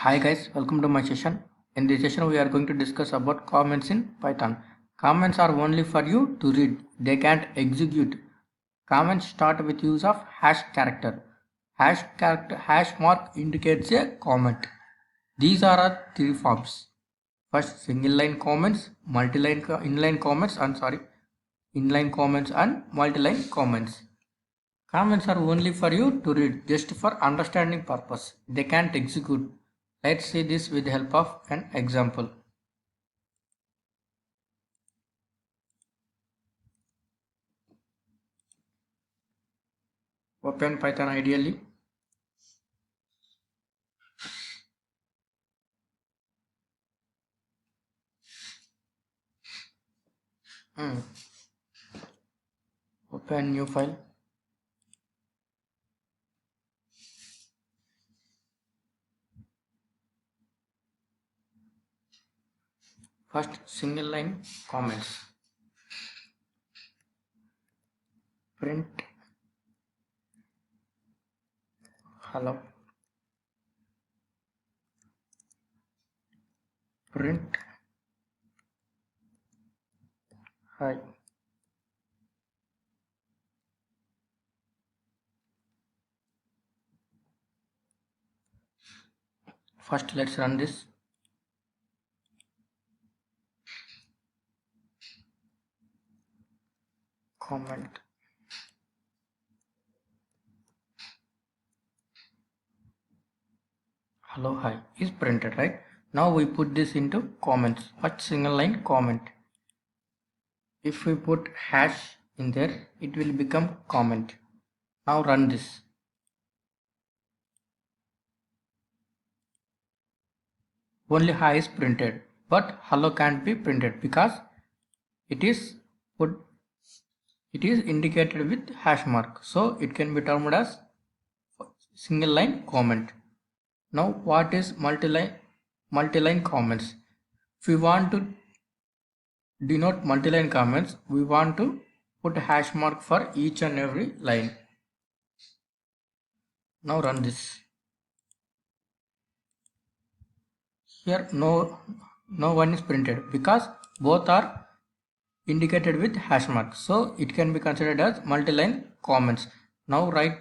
Hi guys, welcome to my session. In this session we are going to discuss about comments in Python. Comments are only for you to read. They can't execute. Comments start with use of hash character. Hash mark indicates a comment. These are our three forms. First, single line comments, inline comments and multi-line comments. Comments are only for you to read, just for understanding purpose. They can't execute. Let's see this with the help of an example. Open Python ideally. Open new file. First, single line comments. Print hello. Print hi. First, let's run this. Comment hello hi is printed, right? Now we put this into comments. First, single line comment. If we put hash in there, it will become comment. Now run this. Only hi is printed, but hello can't be printed because it is put it is indicated with hash mark, so it can be termed as single line comment. Now what is multi-line comments? If we want to denote multi-line comments, we want to put a hash mark for each and every line. Now run this. Here no one is printed because both are indicated with hash mark, so it can be considered as multi-line comments. Now write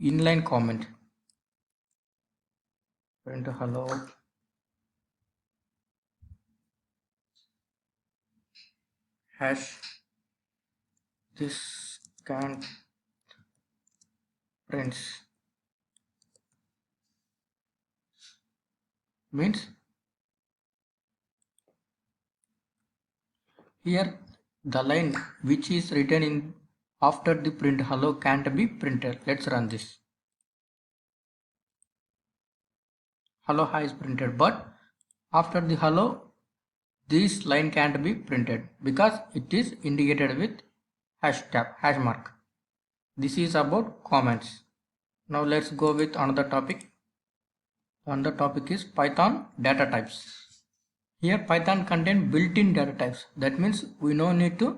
inline comment. Print hello hash this can't prints means here the line which is written in after the print hello can't be printed. Let's run this. Hello hi is printed, but after the hello this line can't be printed because it is indicated with hash mark. This is about comments. Now let's go with another topic. Another topic is Python data types. Here Python contains built-in data types. That means we no need to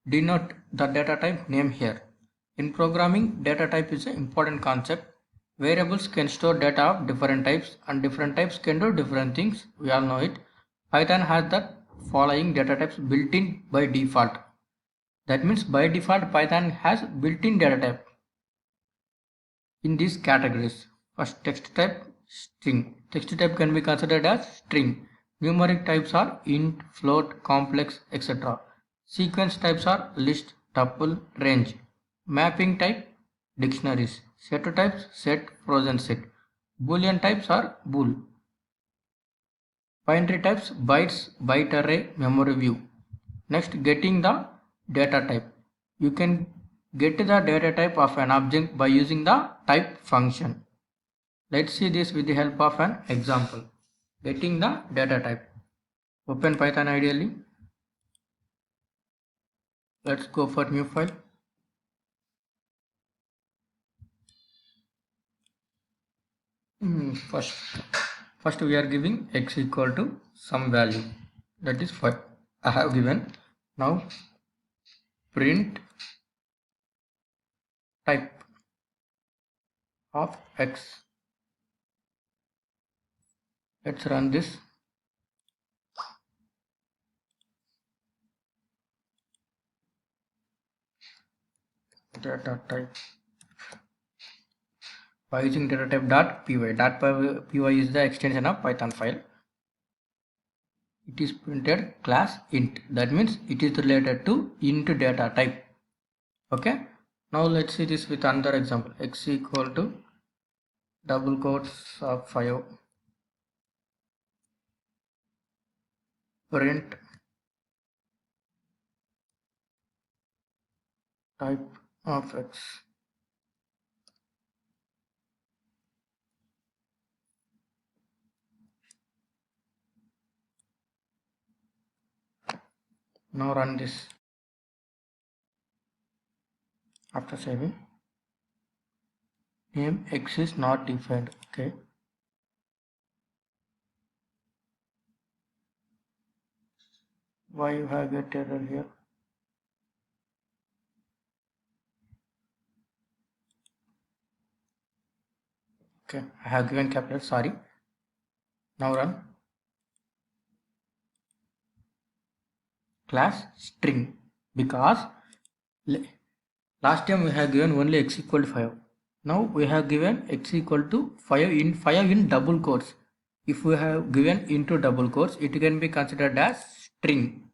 denote the data type name here. In programming, data type is an important concept. Variables can store data of different types and different types can do different things. We all know it. Python has the following data types built in by default. That means by default Python has built-in data type in these categories. First, text type string. Text type can be considered as string. Numeric types are int, float, complex, etc. Sequence types are list, tuple, range. Mapping type dictionaries. Set types set, frozen set. Boolean types are bool. Binary types bytes, byte array, memory view. Next, getting the data type. You can get the data type of an object by using the type function. Let's see this with the help of an example. Getting the data type. Open Python ideally. Let's go for new file. First we are giving x equal to some value, that is 5. I have given. Now print type of x. Let's run this. Data type by using data type.py. .py is the extension of Python file. It is printed class int. That means it is related to int data type. Okay. Now let's see this with another example. X equal to double quotes of 5 print type of X. Now run this. After saving, name X is not defined. Okay. Why you have get error here? Okay, I have given capital, sorry. Now run. Class string, because last time we have given only x equal to 5. Now we have given x equal to 5 in double quotes. If we have given into double quotes, it can be considered as string.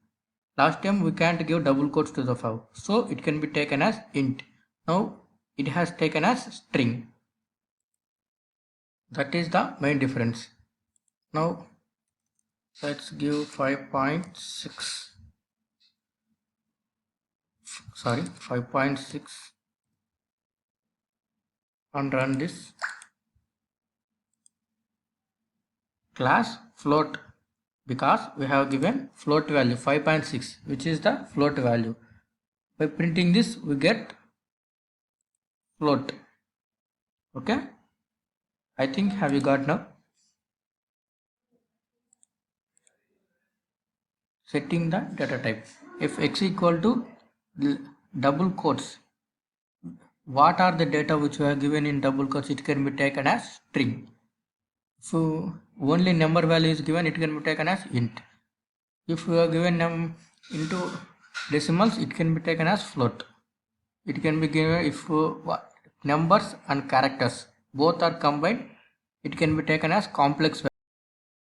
Last time we can't give double quotes to the 5, so it can be taken as int. Now it has taken as string. That is the main difference. Now let's give 5.6. Sorry, 5.6 and run this. Class float, because we have given float value 5.6, which is the float value. By printing this we get float. Okay, I think have you got now? Setting the data type. If x equal to double quotes, what are the data which we have given in double quotes? It can be taken as string. So only number value is given, it can be taken as int. If we are given into decimals, it can be taken as float. It can be given if numbers and characters both are combined, it can be taken as complex value.